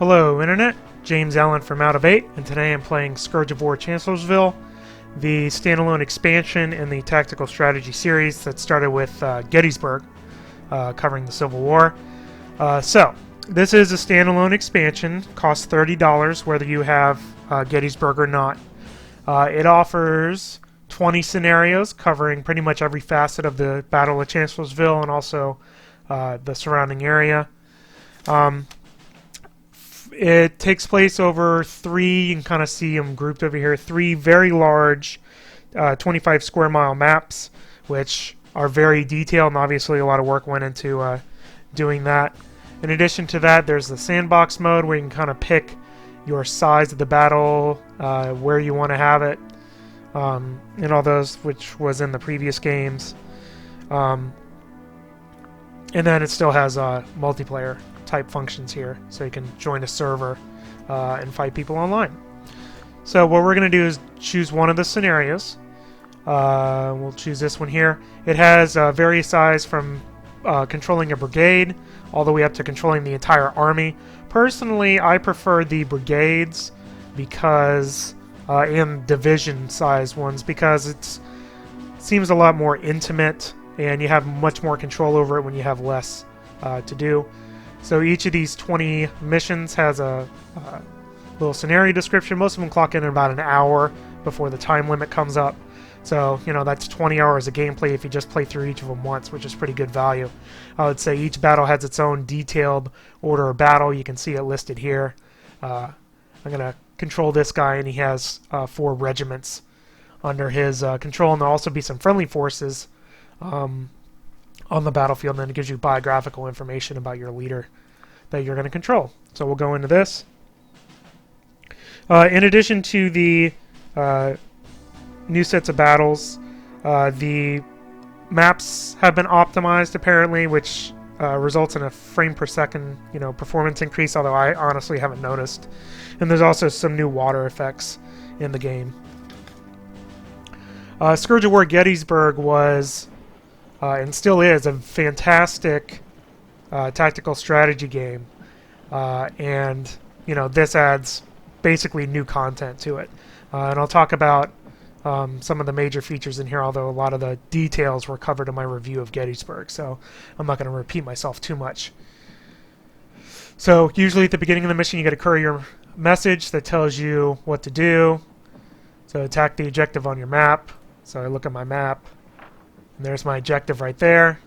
Hello Internet, James Allen from Out of 8, and today I'm playing Scourge of War Chancellorsville, the standalone expansion in the tactical strategy series that started with Gettysburg, covering the Civil War. So, this is a standalone expansion, costs $30 whether you have Gettysburg or not. It offers 20 scenarios covering pretty much every facet of the Battle of Chancellorsville and also the surrounding area. It takes place over three, you can kind of see them grouped over here, three very large 25 square mile maps, which are very detailed, and obviously a lot of work went into doing that. In addition to that, there's the sandbox mode where you can kind of pick your size of the battle, where you want to have it, and all those, which was in the previous games. And then it still has multiplayer type functions here, so you can join a server and fight people online. So what we're going to do is choose one of the scenarios. We'll choose this one here. It has various size from controlling a brigade all the way up to controlling the entire army. Personally, I prefer the brigades because and division size ones, because it seems a lot more intimate and you have much more control over it when you have less to do. So each of these 20 missions has a little scenario description. Most of them clock in about an hour before the time limit comes up. So, you know, that's 20 hours of gameplay if you just play through each of them once, which is pretty good value. I would say each battle has its own detailed order of battle. You can see it listed here. I'm going to control this guy, and he has 4 regiments under his control, and there'll also be some friendly forces on the battlefield, and then it gives you biographical information about your leader that you're going to control. So we'll go into this. In addition to the new sets of battles, the maps have been optimized apparently, which results in a frame per second, performance increase, although I honestly haven't noticed. And there's also some new water effects in the game. Scourge of War Gettysburg was and still is a fantastic tactical strategy game, and this adds basically new content to it, and I'll talk about some of the major features in here, although a lot of the details were covered in my review of Gettysburg, so I'm not going to repeat myself too much. So usually at the beginning of the mission you get a courier message that tells you what to do. So attack the objective on your map. So I look at my map, and there's my objective right there.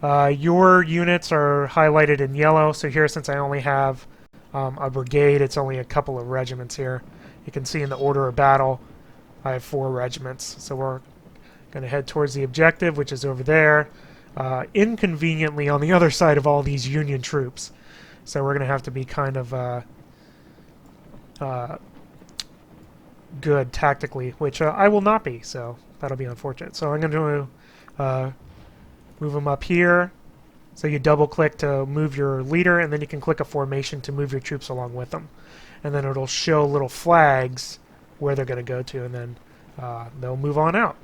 Your units are highlighted in yellow, so here, since I only have a brigade, it's only a couple of regiments here. You can see in the order of battle I have 4 regiments, so we're going to head towards the objective, which is over there, inconveniently on the other side of all these Union troops. So we're going to have to be kind of good tactically, which I will not be, so that'll be unfortunate. So I'm going to move them up here. So you double click to move your leader, and then you can click a formation to move your troops along with them. And then it'll show little flags where they're going to go to, and then they'll move on out.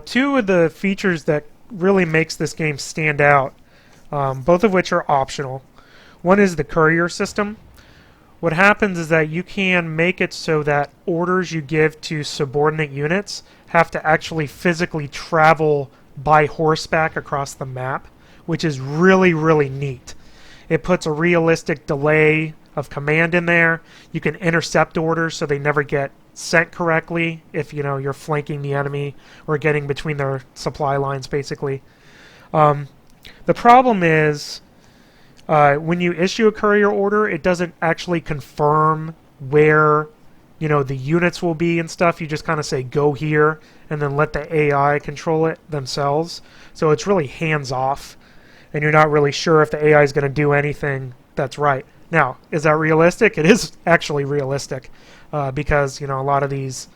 2 of the features that really makes this game stand out, both of which are optional. One is the courier system. What happens is that you can make it so that orders you give to subordinate units have to actually physically travel by horseback across the map, which is really, really neat. It puts a realistic delay of command in there. You can intercept orders so they never get sent correctly if you're flanking the enemy or getting between their supply lines, basically. The problem is when you issue a courier order, it doesn't actually confirm where the units will be and stuff. You just kind of say go here and then let the AI control it themselves. So it's really hands off, and you're not really sure if the AI is going to do anything that's right. Now, is that realistic? It is actually realistic, because a lot of these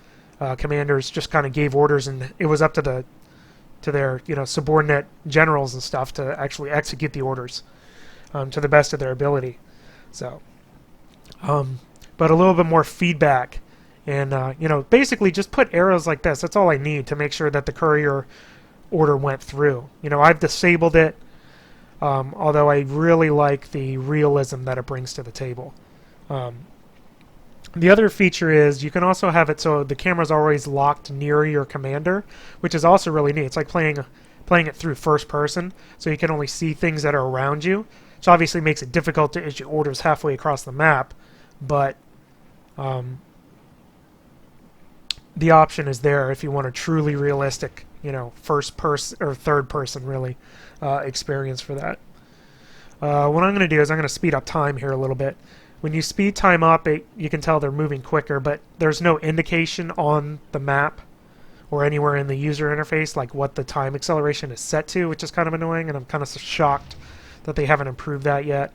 commanders just kind of gave orders, and it was up to their subordinate generals and stuff to actually execute the orders to the best of their ability. So, but a little bit more feedback, and basically just put arrows like this. That's all I need to make sure that the courier order went through. I've disabled it although I really like the realism that it brings to the table. The other feature is you can also have it so the camera's always locked near your commander, which is also really neat. It's like playing it through first person, so you can only see things that are around you, which obviously makes it difficult to issue orders halfway across the map, but the option is there if you want a truly realistic, first person or third person really experience for that. What I'm going to do is I'm going to speed up time here a little bit. When you speed time up, you can tell they're moving quicker, but there's no indication on the map or anywhere in the user interface like what the time acceleration is set to, which is kind of annoying, and I'm kind of shocked that they haven't improved that yet.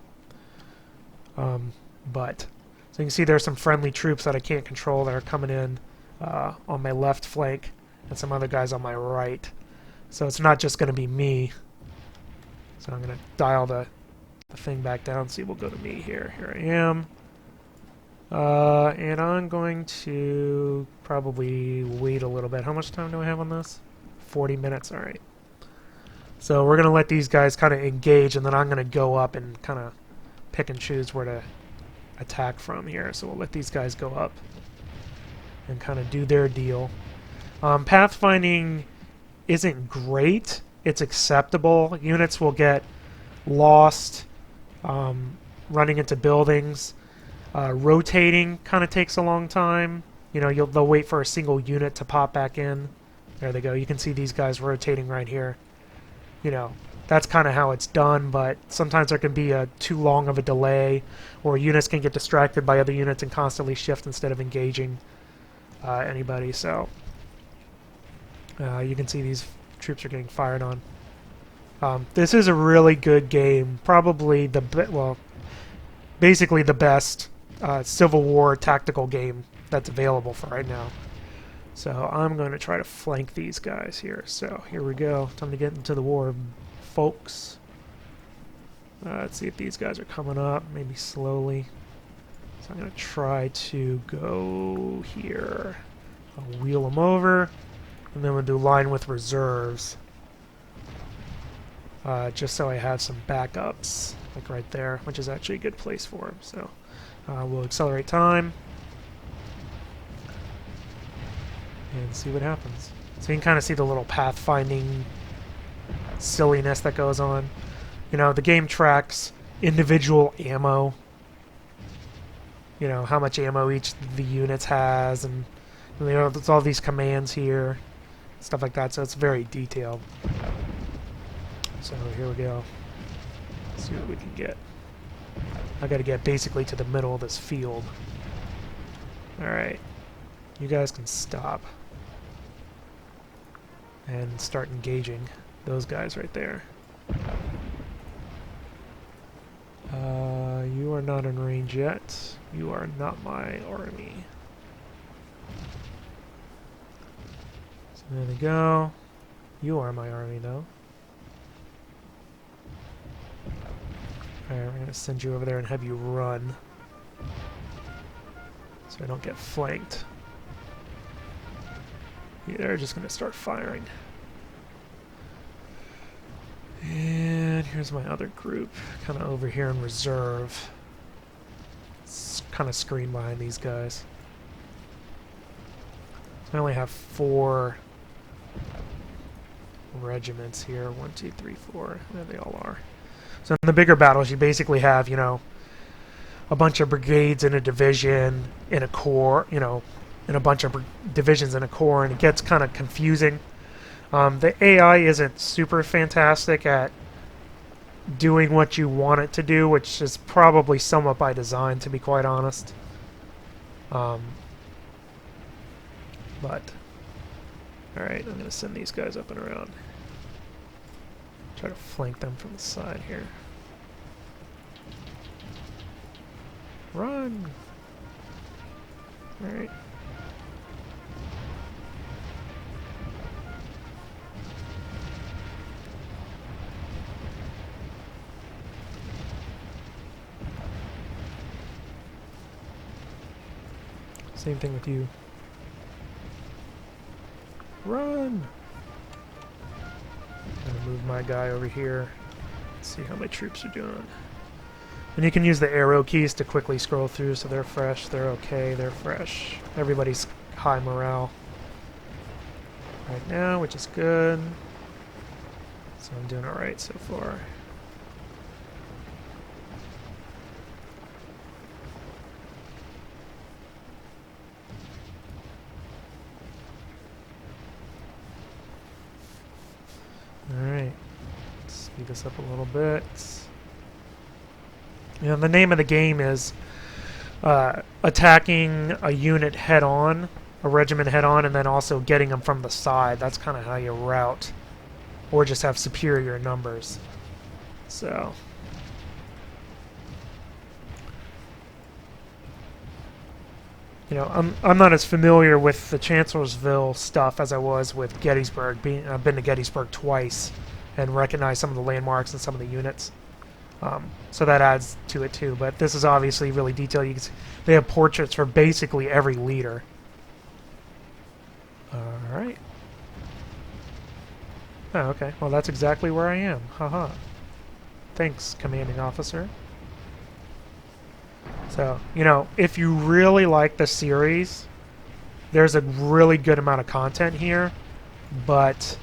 But so you can see there's some friendly troops that I can't control that are coming in on my left flank, and some other guys on my right. So it's not just going to be me. So I'm going to dial the thing back down. See, we'll go to me here. Here I am. And I'm going to probably wait a little bit. How much time do I have on this? 40 minutes. All right. So we're going to let these guys kind of engage, and then I'm going to go up and kind of pick and choose where to attack from here. So we'll let these guys go up and kind of do their deal. Pathfinding isn't great. It's acceptable. Units will get lost running into buildings. Rotating kind of takes a long time. They'll wait for a single unit to pop back in. There they go. You can see these guys rotating right here. That's kind of how it's done, but sometimes there can be too long of a delay, or units can get distracted by other units and constantly shift instead of engaging anybody. So you can see these troops are getting fired on. This is a really good game. Probably basically the best Civil War tactical game that's available for right now. So I'm going to try to flank these guys here. So here we go. Time to get into the war, folks. Let's see if these guys are coming up, maybe slowly. So I'm going to try to go here. I'll wheel them over, and then we'll do line with reserves. Just so I have some backups, like right there, which is actually a good place for them. So we'll accelerate time and see what happens. So you can kind of see the little pathfinding silliness that goes on. The game tracks individual ammo. How much ammo each of the units has, and there's all these commands here, stuff like that. So it's very detailed. So here we go. Let's see what we can get. I got to get basically to the middle of this field. Alright. You guys can stop. And start engaging those guys right there. You are not in range yet. You are not my army. So there they go. You are my army, though. Alright, we're going to send you over there and have you run, so I don't get flanked. Yeah, they're just going to start firing. And here's my other group, kind of over here in reserve. It's kind of screened behind these guys. So I only have 4 regiments here. 1, 2, 3, 4. There they all are. So in the bigger battles, you basically have, a bunch of brigades in a division, in a corps, in a bunch of divisions in a corps, and it gets kind of confusing. The AI isn't super fantastic at doing what you want it to do, which is probably somewhat by design, to be quite honest. But, alright, I'm going to send these guys up and around. Try to flank them from the side here. Run! Alright. Same thing with you. Run! I'm gonna move my guy over here. See how my troops are doing. And you can use the arrow keys to quickly scroll through, so they're fresh, they're okay, they're fresh. Everybody's high morale right now, which is good. So I'm doing alright so far. Alright, speed this up a little bit. You know, the name of the game is attacking a unit head-on, a regiment head-on, and then also getting them from the side. That's kind of how you route, or just have superior numbers. So, you know, I'm not as familiar with the Chancellorsville stuff as I was with Gettysburg. I've been to Gettysburg twice and recognize some of the landmarks and some of the units. So that adds to it too. But this is obviously really detailed. You can see they have portraits for basically every leader. All right. Oh, okay. Well, that's exactly where I am. Haha. Thanks, commanding officer. So, you know, if you really like the series, there's a really good amount of content here, but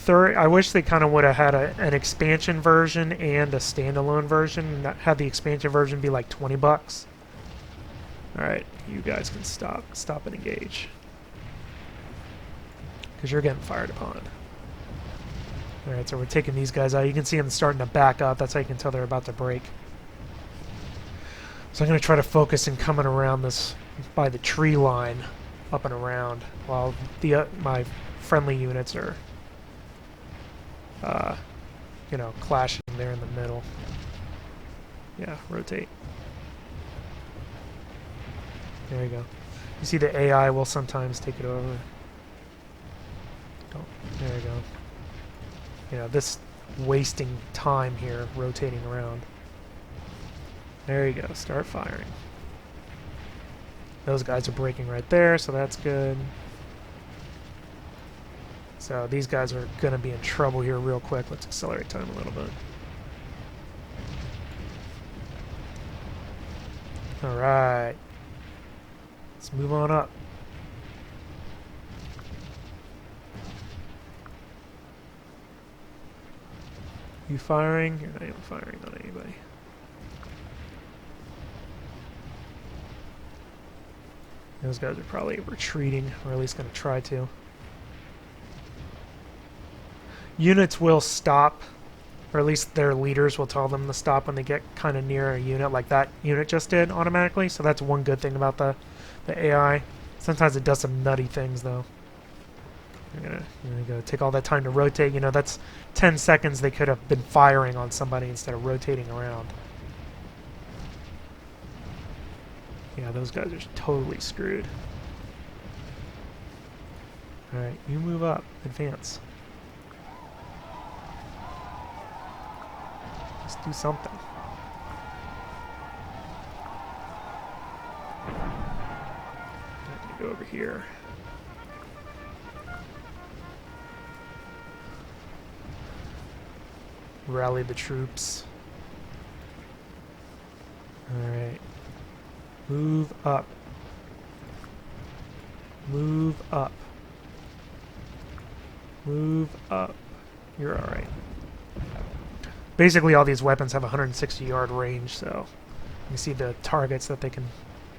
I wish they kind of would have had an expansion version and a standalone version, and had the expansion version be like 20 bucks. Alright, you guys can stop and engage. Because you're getting fired upon. Alright, so we're taking these guys out. You can see them starting to back up. That's how you can tell they're about to break. So I'm going to try to focus in coming around this by the tree line, up and around, while my friendly units are, you know, clashing there in the middle. Yeah, rotate. There you go. You see the AI will sometimes take it over. There you go. You know, this wasting time here, rotating around. There you go, start firing. Those guys are breaking right there, so that's good. So these guys are going to be in trouble here real quick. Let's accelerate time a little bit. Alright. Let's move on up. You firing? You're not even firing on anybody. Those guys are probably retreating, or at least going to try to. Units will stop, or at least their leaders will tell them to stop when they get kind of near a unit, like that unit just did automatically. So that's one good thing about the AI. Sometimes it does some nutty things, though. You're gonna take all that time to rotate. You know, that's 10 seconds they could have been firing on somebody instead of rotating around. Yeah, those guys are totally screwed. Alright, you move up. Advance. Let's do something. Let me go over here. Rally the troops. Alright. Move up. Move up. Move up. You're alright. Basically all these weapons have 160 yard range, so you see the targets that they can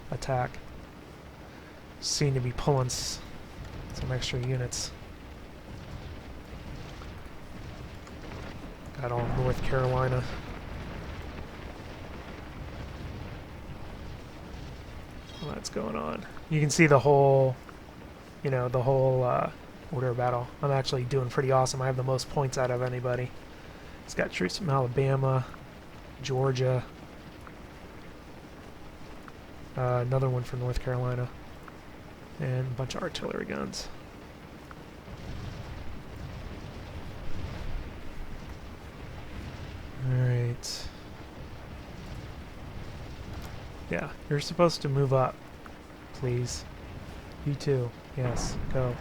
attack. Seem to be pulling some extra units. Got all North Carolina. What's going on? You can see the whole, you know, the whole order of battle. I'm actually doing pretty awesome. I have the most points out of anybody. It's got troops from Alabama, Georgia, another one from North Carolina, and a bunch of artillery guns. Alright. Yeah, you're supposed to move up, please. You too. Yes, go.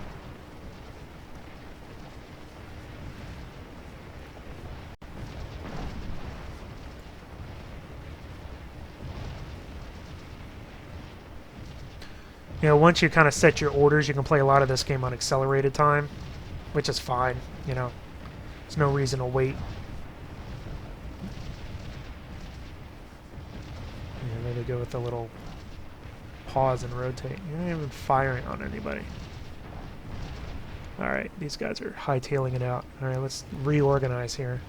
You know, once you kind of set your orders, you can play a lot of this game on accelerated time, which is fine, you know. There's no reason to wait. Yeah, there they go with the little pause and rotate. You're not even firing on anybody. Alright, these guys are hightailing it out. Alright, let's reorganize here.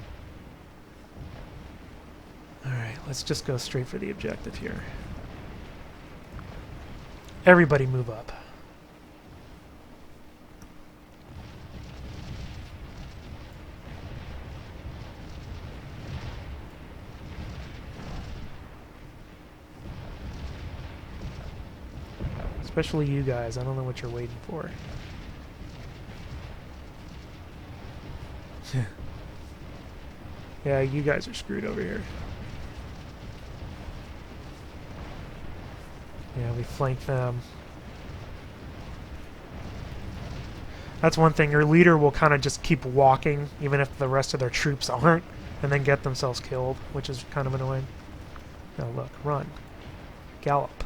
Alright, let's just go straight for the objective here. Everybody move up. Especially you guys. I don't know what you're waiting for. Yeah, you guys are screwed over here. Yeah, we flank them. That's one thing. Your leader will kind of just keep walking, even if the rest of their troops aren't, and then get themselves killed, which is kind of annoying. Now look, run. Gallop.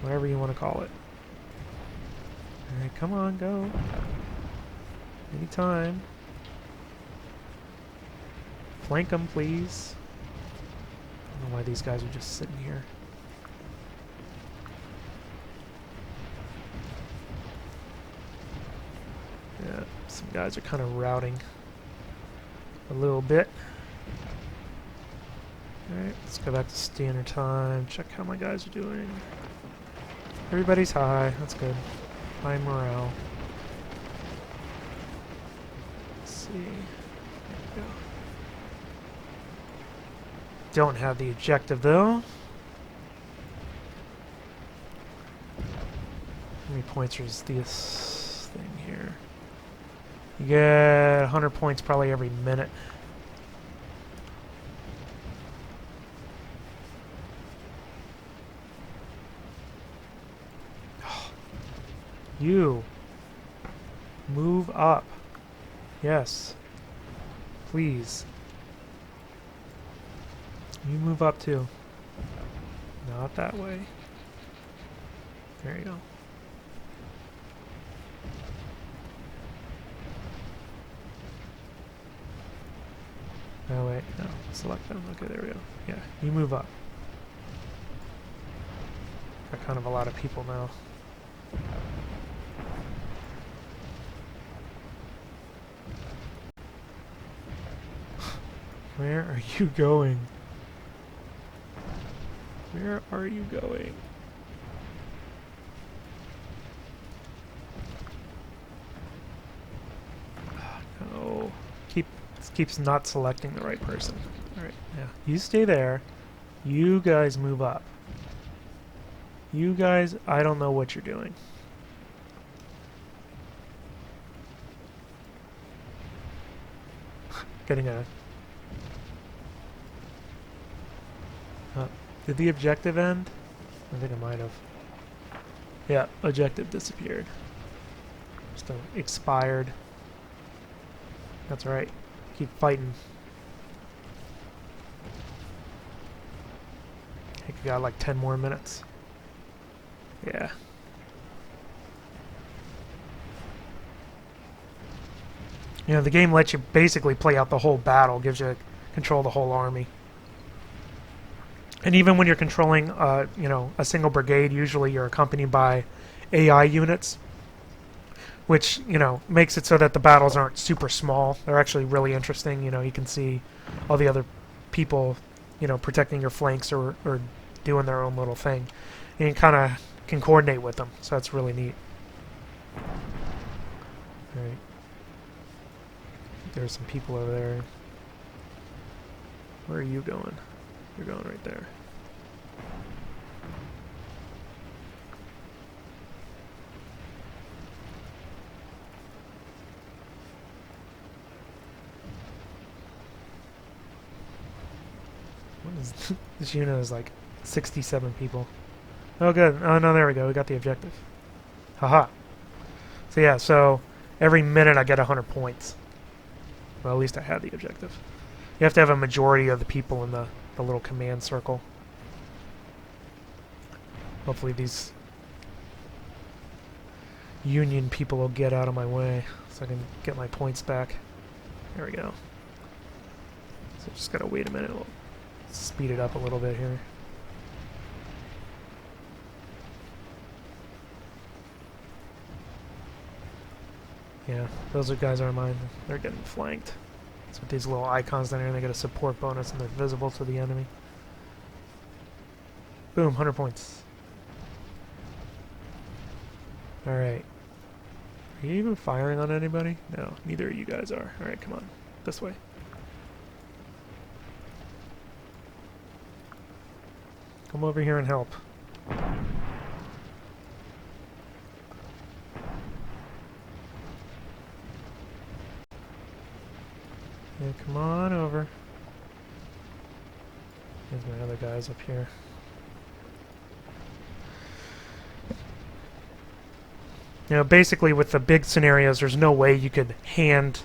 Whatever you want to call it. Alright, come on, go. Anytime. Flank them, please. I don't know why these guys are just sitting here. Yeah, some guys are kind of routing a little bit. Alright, let's go back to standard time. Check how my guys are doing. Everybody's high. That's good. High morale. Let's see. There we go. Don't have the objective though. How many points is this thing here? You get 100 points probably every minute. You move up. Yes. Please. You move up too. Not that way. There you go. Oh wait, no. Select them. Okay, there we go. Yeah, you move up. Got kind of a lot of people now. Where are you going? Where are you going? No. This keeps not selecting the right person. Alright, yeah. You stay there. You guys move up. You guys, I don't know what you're doing. Getting a... did the objective end? I think it might have. Yeah, objective disappeared. Just expired. That's right. Keep fighting. I think we got like 10 more minutes. Yeah. You know, the game lets you basically play out the whole battle, gives you control of the whole army. And even when you're controlling, you know, a single brigade, usually you're accompanied by AI units, which, you know, makes it so that the battles aren't super small. They're actually really interesting. You know, you can see all the other people, you know, protecting your flanks or doing their own little thing. And you kind of can coordinate with them, so that's really neat. Alright. There's some people over there. Where are you going? You're going right there. What is this unit is like 67 people. Oh good. Oh no, there we go. We got the objective. Haha. So yeah, so every minute I get 100 points. Well, at least I had the objective. You have to have a majority of the people in the little command circle. Hopefully these Union people will get out of my way so I can get my points back. There we go. So just gotta wait a minute. We'll speed it up a little bit here. Yeah, those guys are mine. They're getting flanked. So with these little icons down here, they get a support bonus and they're visible to the enemy. Boom, 100 points. Alright. Are you even firing on anybody? No, neither of you guys are. Alright, come on. This way. Come over here and help. Yeah, come on over. There's my other guys up here. You know, basically with the big scenarios, there's no way you could hand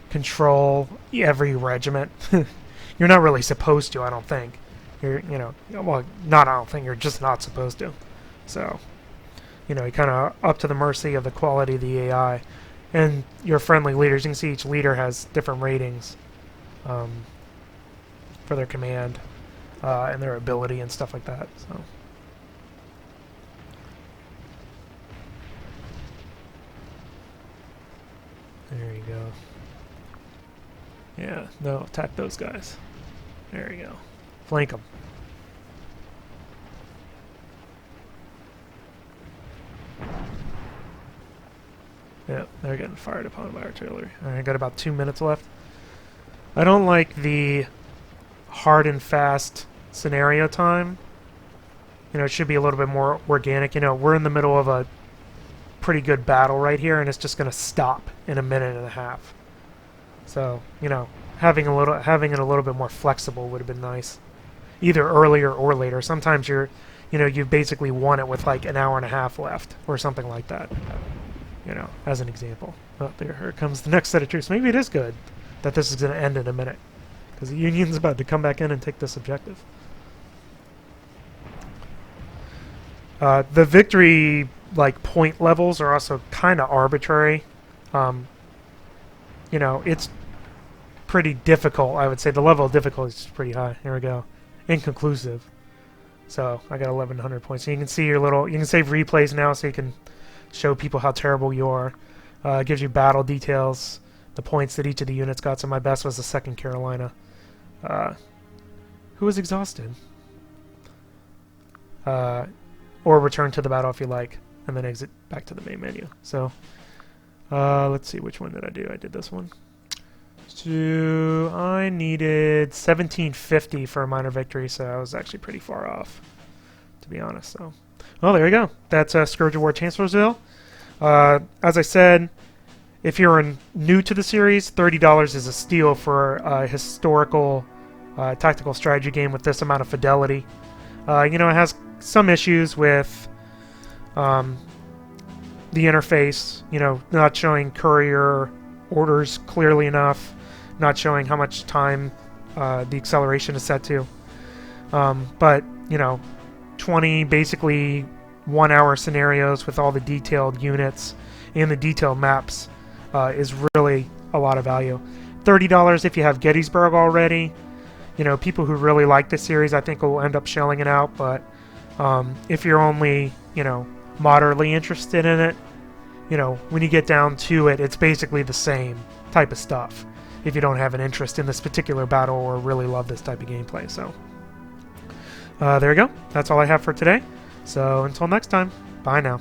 control every regiment. You're not really supposed to, I don't think. You're, you know, well, not I don't think, you're just not supposed to. So, you know, you're kind of up to the mercy of the quality of the AI. And your friendly leaders, you can see each leader has different ratings for their command and their ability and stuff like that. So. There you go. Yeah, no, attack those guys. There you go. Flank them. Yep, they're getting fired upon by artillery. Alright, I got about 2 minutes left. I don't like the hard and fast scenario time. You know, it should be a little bit more organic. You know, we're in the middle of a pretty good battle right here, and it's just going to stop in a minute and a half. So, you know, having it a little bit more flexible would have been nice. Either earlier or later. Sometimes you basically won it with like an hour and a half left or something like that. You know, as an example. Oh, here comes the next set of troops. Maybe it is good that this is going to end in a minute, because the Union's about to come back in and take this objective. The victory point levels are also kind of arbitrary. You know, it's pretty difficult, I would say. The level of difficulty is pretty high. Here we go. Inconclusive. So I got 1,100 points. So you can see you can save replays now, so you can show people how terrible you are. It gives you battle details, the points that each of the units got. So my best was the 2nd Carolina. Who was exhausted? Or return to the battle if you like, and then exit back to the main menu. So let's see, which one did I do? I did this one. So I needed 1750 for a minor victory, so I was actually pretty far off, to be honest. So, well, there you go. That's Scourge of War Chancellorsville. As I said, if you're new to the series, $30 is a steal for a historical tactical strategy game with this amount of fidelity. You know, it has some issues with the interface, you know, not showing courier orders clearly enough, not showing how much time the acceleration is set to. But, you know, 20 basically 1 hour scenarios with all the detailed units and the detailed maps is really a lot of value. $30 if you have Gettysburg already. You know, people who really like the series, I think, will end up shelling it out. But if you're only, you know, moderately interested in it, you know, when you get down to it, it's basically the same type of stuff if you don't have an interest in this particular battle or really love this type of gameplay. So there you go. That's all I have for today. So until next time, bye now.